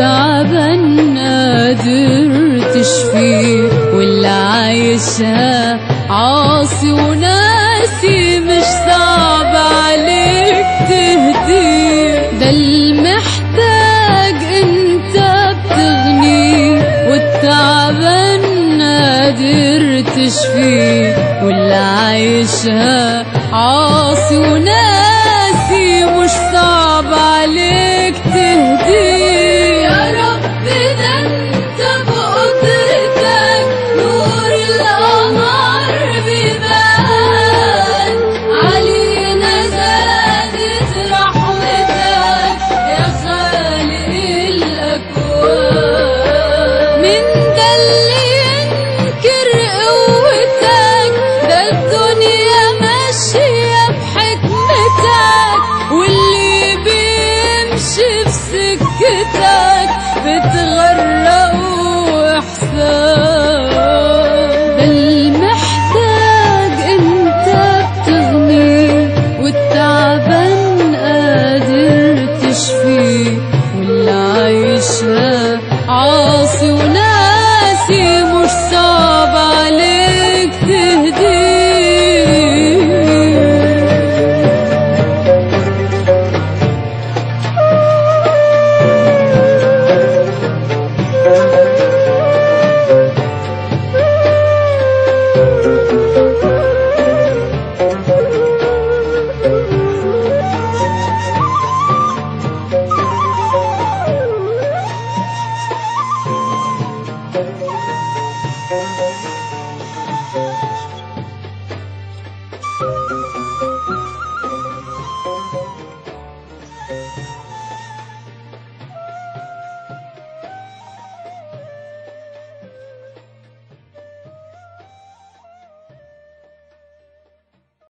والتعبان قادر تشفيه، واللي عايشها عاصي وناسي مش صعب عليك تهديه. ده المحتاج انت بتغنيه، والتعبان قادر تشفيه، واللي عايشها عاصي وناسي مش صعب عليك تهديه. يا رب ده انت بقدرتك نور القمر بيبان، علينا زادت رحمتك يا خالق الأكوان. من ده اللي ينكر قوتك، ده الدنيا ماشية بحكمتك، واللي بيمشي في سكتك بتغرقه إحسان. ده المحتاج انت بتغنيه، والتعبان قادر تشفيه، واللي عايشها عاصي وناسي مش صعب عليك تهديه.